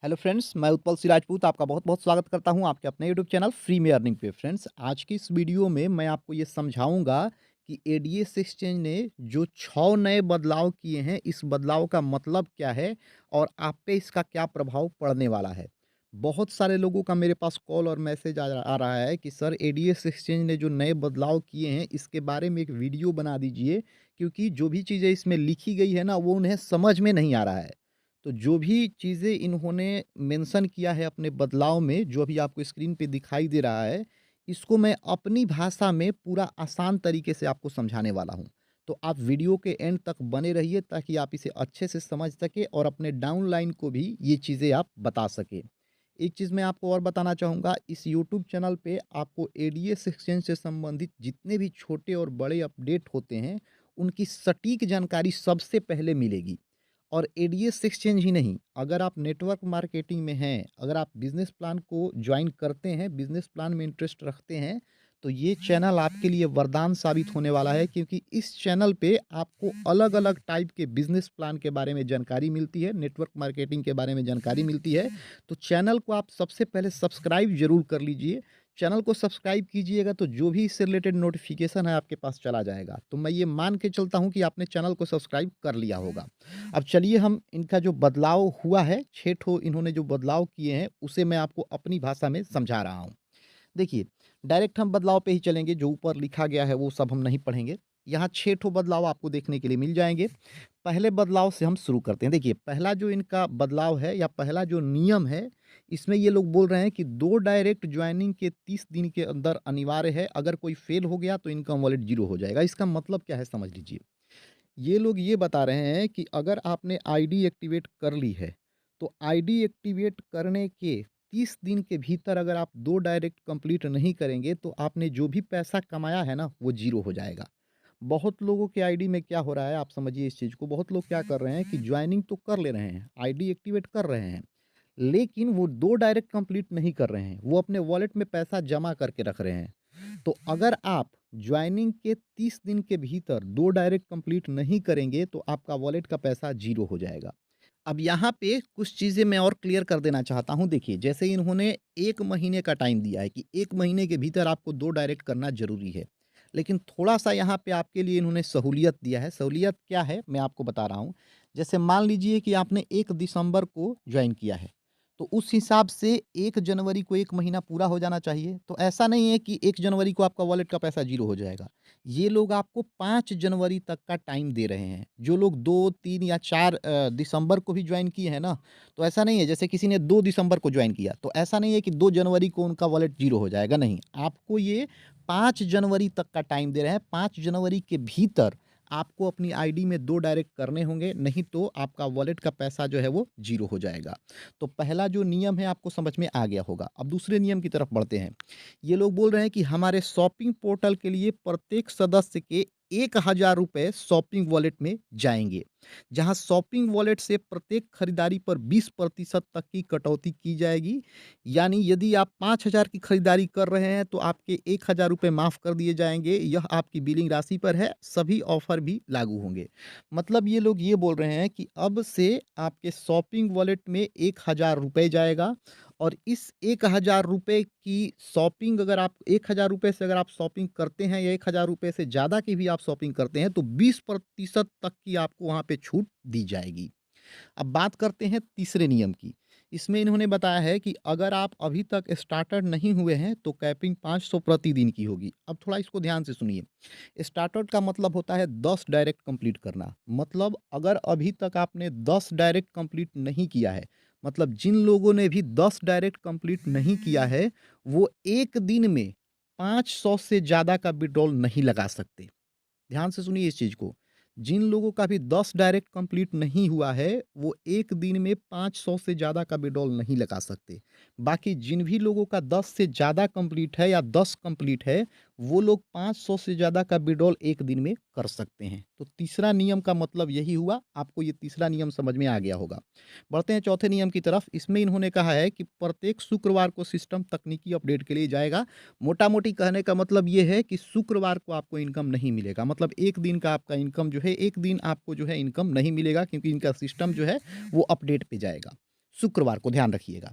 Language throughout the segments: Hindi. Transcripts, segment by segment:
हेलो फ्रेंड्स, मैं उत्पल सिंह राजपूत आपका बहुत-बहुत स्वागत करता हूं आपके अपने यूट्यूब चैनल फ्री में अर्निंग पे। फ्रेंड्स, आज की इस वीडियो में मैं आपको ये समझाऊंगा कि एडीएस एक्सचेंज ने जो 6 नए बदलाव किए हैं, इस बदलाव का मतलब क्या है और आप पे इसका क्या प्रभाव पड़ने वाला है। बहुत सारे लोगों का मेरे पास कॉल और मैसेज आ रहा है कि सर एडीएस एक्सचेंज ने जो नए बदलाव किए हैं, इसके बारे में एक वीडियो बना दीजिए, क्योंकि जो भी चीज़ें इसमें लिखी गई है ना, वो उन्हें समझ में नहीं आ रहा है। तो जो भी चीज़ें इन्होंने मेंशन किया है अपने बदलाव में, जो अभी आपको स्क्रीन पे दिखाई दे रहा है, इसको मैं अपनी भाषा में पूरा आसान तरीके से आपको समझाने वाला हूँ। तो आप वीडियो के एंड तक बने रहिए ताकि आप इसे अच्छे से समझ सकें और अपने डाउनलाइन को भी ये चीज़ें आप बता सकें। एक चीज़ मैं आपको और बताना चाहूँगा, इस यूट्यूब चैनल पे आपको एडीएस एक्सचेंज से संबंधित जितने भी छोटे और बड़े अपडेट होते हैं, उनकी सटीक जानकारी सबसे पहले मिलेगी। और एडीएस एक्सचेंज ही नहीं, अगर आप नेटवर्क मार्केटिंग में हैं, अगर आप बिज़नेस प्लान को जॉइन करते हैं, बिज़नेस प्लान में इंटरेस्ट रखते हैं, तो ये चैनल आपके लिए वरदान साबित होने वाला है, क्योंकि इस चैनल पे आपको अलग-अलग टाइप के बिज़नेस प्लान के बारे में जानकारी मिलती है, नेटवर्क मार्केटिंग के बारे में जानकारी मिलती है। तो चैनल को आप सबसे पहले सब्सक्राइब ज़रूर कर लीजिए। चैनल को सब्सक्राइब कीजिएगा तो जो भी इससे रिलेटेड नोटिफ़िकेशन है आपके पास चला जाएगा। तो मैं ये मान के चलता हूँ कि आपने चैनल को सब्सक्राइब कर लिया होगा। अब चलिए हम इनका जो बदलाव हुआ है, 6 ठो इन्होंने जो बदलाव किए हैं, उसे मैं आपको अपनी भाषा में समझा रहा हूँ। देखिए, डायरेक्ट हम बदलाव पे ही चलेंगे, जो ऊपर लिखा गया है वो सब हम नहीं पढ़ेंगे। यहाँ 6 ठो बदलाव आपको देखने के लिए मिल जाएँगे। पहले बदलाव से हम शुरू करते हैं। देखिए, पहला जो इनका बदलाव है या पहला जो नियम है, इसमें ये लोग बोल रहे हैं कि 2 डायरेक्ट जॉइनिंग के 30 दिन के अंदर अनिवार्य है। अगर कोई फेल हो गया तो इनका वॉलेट ज़ीरो हो जाएगा। इसका मतलब क्या है, समझ लीजिए। ये लोग ये बता रहे हैं कि अगर आपने आईडी एक्टिवेट कर ली है, तो आईडी एक्टिवेट करने के 30 दिन के भीतर अगर आप 2 डायरेक्ट कंप्लीट नहीं करेंगे, तो आपने जो भी पैसा कमाया है ना, वो ज़ीरो हो जाएगा। बहुत लोगों के आईडी में क्या हो रहा है, आप समझिए इस चीज़ को। बहुत लोग क्या कर रहे हैं कि जॉइनिंग तो कर ले रहे हैं, आईडी एक्टिवेट कर रहे हैं, लेकिन वो 2 डायरेक्ट कंप्लीट नहीं कर रहे हैं। वो अपने वॉलेट में पैसा जमा करके रख रहे हैं। तो अगर आप जॉइनिंग के 30 दिन के भीतर 2 डायरेक्ट कंप्लीट नहीं करेंगे, तो आपका वॉलेट का पैसा ज़ीरो हो जाएगा। अब यहाँ पे कुछ चीज़ें मैं और क्लियर कर देना चाहता हूँ। देखिए, जैसे इन्होंने 1 महीने का टाइम दिया है कि 1 महीने के भीतर आपको 2 डायरेक्ट करना ज़रूरी है। लेकिन थोड़ा-सा यहाँ पे आपके लिए इन्होंने सहूलियत दिया है। सहूलियत क्या है, मैं आपको बता रहा हूँ। जैसे मान लीजिए कि आपने 1 दिसंबर को जॉइन किया है, तो उस हिसाब से 1 जनवरी को 1 महीना पूरा हो जाना चाहिए। तो ऐसा नहीं है कि 1 जनवरी को आपका वॉलेट का पैसा ज़ीरो हो जाएगा। ये लोग आपको 5 जनवरी तक का टाइम दे रहे हैं। जो लोग 2, 3 या 4 दिसंबर को भी जॉइन किए हैं ना, तो ऐसा नहीं है जैसे किसी ने 2 दिसंबर को जॉइन किया, तो ऐसा नहीं है कि 2 जनवरी को उनका वॉलेट ज़ीरो हो जाएगा, नहीं। आपको ये 5 जनवरी तक का टाइम दे रहे हैं। 5 जनवरी के भीतर आपको अपनी आईडी में 2 डायरेक्ट करने होंगे, नहीं तो आपका वॉलेट का पैसा जो है वो ज़ीरो हो जाएगा। तो पहला जो नियम है आपको समझ में आ गया होगा। अब दूसरे नियम की तरफ बढ़ते हैं। ये लोग बोल रहे हैं कि हमारे शॉपिंग पोर्टल के लिए प्रत्येक सदस्य के ₹1000 शॉपिंग वॉलेट में जाएँगे। जहाँ शॉपिंग वॉलेट से प्रत्येक खरीदारी पर 20% तक की कटौती की जाएगी। यानी यदि आप 5000 की खरीदारी कर रहे हैं, तो आपके ₹1000 माफ़ कर दिए जाएँगे। यह आपकी बिलिंग राशि पर है, सभी ऑफ़र भी लागू होंगे। मतलब ये लोग ये बोल रहे हैं कि अब से आपके शॉपिंग वॉलेट में ₹1000 जाएगा और इस ₹1000 की शॉपिंग, अगर आप ₹1000 से अगर आप शॉपिंग करते हैं या ₹1000 से ज़्यादा की भी आप शॉपिंग करते हैं, तो 20% तक की आपको वहाँ पे छूट दी जाएगी। अब बात करते हैं तीसरे नियम की। इसमें इन्होंने बताया है कि अगर आप अभी तक स्टार्टर नहीं हुए हैं, तो कैपिंग 500 प्रतिदिन की होगी। अब थोड़ा इसको ध्यान से सुनिए। स्टार्टर का मतलब होता है 10 डायरेक्ट कंप्लीट करना। मतलब अगर अभी तक आपने 10 डायरेक्ट कंप्लीट नहीं किया है, मतलब जिन लोगों ने भी 10 डायरेक्ट कंप्लीट नहीं किया है, वो 1 दिन में 500 से ज़्यादा का विड्रॉल नहीं लगा सकते। ध्यान से सुनिए इस चीज़ को। जिन लोगों का भी 10 डायरेक्ट कंप्लीट नहीं हुआ है, वो 1 दिन में 500 से ज़्यादा का विड्रॉल नहीं लगा सकते। बाकी जिन भी लोगों का 10 से ज़्यादा कंप्लीट है या 10 कंप्लीट है, वो लोग 500 से ज़्यादा का विड्रॉल 1 दिन में कर सकते हैं। तो तीसरा नियम का मतलब यही हुआ, आपको ये तीसरा नियम समझ में आ गया होगा। बढ़ते हैं चौथे नियम की तरफ। इसमें इन्होंने कहा है कि प्रत्येक शुक्रवार को सिस्टम तकनीकी अपडेट के लिए जाएगा। मोटा-मोटी कहने का मतलब ये है कि शुक्रवार को आपको इनकम नहीं मिलेगा। मतलब 1 दिन का आपका इनकम जो है, 1 दिन आपको जो है इनकम नहीं मिलेगा, क्योंकि इनका सिस्टम जो है वो अपडेट पे जाएगा। शुक्रवार को, ध्यान रखिएगा।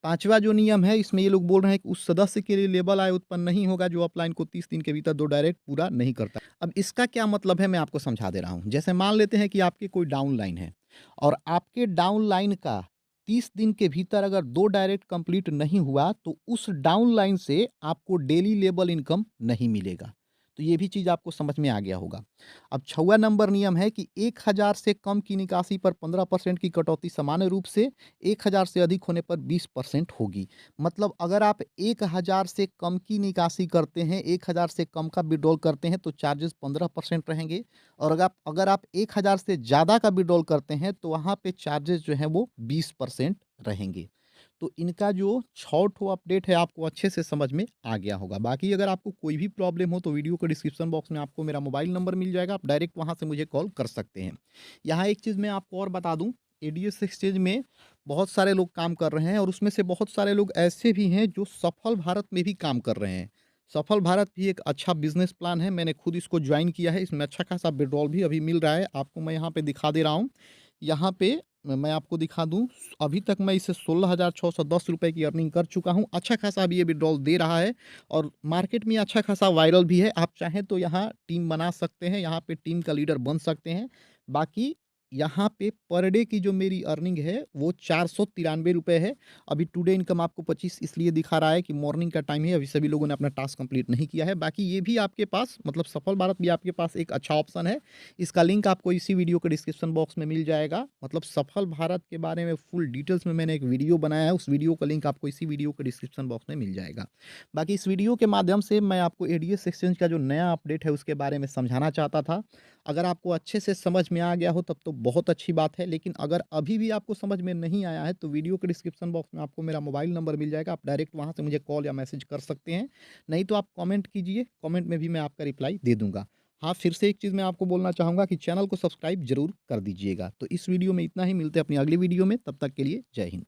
5वां जो नियम है इसमें ये लोग बोल रहे हैं कि उस सदस्य के लिए लेबल आय उत्पन्न नहीं होगा जो अपलाइन को 30 दिन के भीतर 2 डायरेक्ट पूरा नहीं करता। अब इसका क्या मतलब है मैं आपको समझा दे रहा हूँ। जैसे मान लेते हैं कि आपकी कोई डाउन लाइन है और आपके डाउन लाइन का 30 दिन के भीतर अगर 2 डायरेक्ट कंप्लीट नहीं हुआ तो उस डाउन लाइन से आपको डेली लेबल इनकम नहीं मिलेगा। तो ये भी चीज़ आपको समझ में आ गया होगा। अब 6वां नंबर नियम है कि 1000 से कम की निकासी पर 15% की कटौती सामान्य रूप से 1000 से अधिक होने पर 20% होगी। मतलब अगर आप 1000 से कम की निकासी करते हैं, 1000 से कम का विथड्रॉल करते हैं तो चार्जेस 15% रहेंगे और अगर आप 1000 से ज़्यादा का विथड्रॉल करते हैं तो वहाँ पे चार्जेस जो हैं वो 20% रहेंगे। तो इनका जो 6 ठो अपडेट है आपको अच्छे से समझ में आ गया होगा। बाकी अगर आपको कोई भी प्रॉब्लम हो तो वीडियो के डिस्क्रिप्शन बॉक्स में आपको मेरा मोबाइल नंबर मिल जाएगा, आप डायरेक्ट वहाँ से मुझे कॉल कर सकते हैं। यहाँ एक चीज़ मैं आपको और बता दूँ, एडीएस एक्सचेंज में बहुत सारे लोग काम कर रहे हैं और उसमें से बहुत सारे लोग ऐसे भी हैं जो सफल भारत में भी काम कर रहे हैं। सफल भारत भी एक अच्छा बिज़नेस प्लान है, मैंने खुद इसको जॉइन किया है, इसमें अच्छा खासा विथड्रॉल भी अभी मिल रहा है। आपको मैं यहाँ पे दिखा दे रहा हूँ। यहाँ पे मैं आपको दिखा दूँ, अभी तक मैं इससे 16,610 रुपए की अर्निंग कर चुका हूँ। अच्छा खासा अभी ये विथड्रॉल दे रहा है और मार्केट में अच्छा खासा वायरल भी है। आप चाहें तो यहाँ टीम बना सकते हैं, यहाँ पे टीम का लीडर बन सकते हैं। बाकी यहाँ पे पर डे की जो मेरी अर्निंग है वो 493 रुपए है। अभी टुडे इनकम आपको 25 इसलिए दिखा रहा है कि मॉर्निंग का टाइम है, अभी सभी लोगों ने अपना टास्क कंप्लीट नहीं किया है। बाकी ये भी आपके पास मतलब सफल भारत भी आपके पास एक अच्छा ऑप्शन है। इसका लिंक आपको इसी वीडियो के डिस्क्रिप्शन बॉक्स में मिल जाएगा। मतलब सफल भारत के बारे में फुल डिटेल्स में मैंने एक वीडियो बनाया है, उस वीडियो का लिंक आपको इसी वीडियो के डिस्क्रिप्शन बॉक्स में मिल जाएगा। बाकी इस वीडियो के माध्यम से मैं आपको एडीएस एक्सचेंज का जो नया अपडेट है उसके बारे में समझाना चाहता था। अगर आपको अच्छे से समझ में आ गया हो तब तो बहुत अच्छी बात है, लेकिन अगर अभी भी आपको समझ में नहीं आया है तो वीडियो के डिस्क्रिप्शन बॉक्स में आपको मेरा मोबाइल नंबर मिल जाएगा, आप डायरेक्ट वहाँ से मुझे कॉल या मैसेज कर सकते हैं। नहीं तो आप कमेंट कीजिए, कमेंट में भी मैं आपका रिप्लाई दे दूँगा। हाँ, फिर से एक चीज़ मैं आपको बोलना चाहूँगा कि चैनल को सब्सक्राइब ज़रूर कर दीजिएगा। तो इस वीडियो में इतना ही, मिलते हैं अपनी अगली वीडियो में, तब तक के लिए जय हिंद।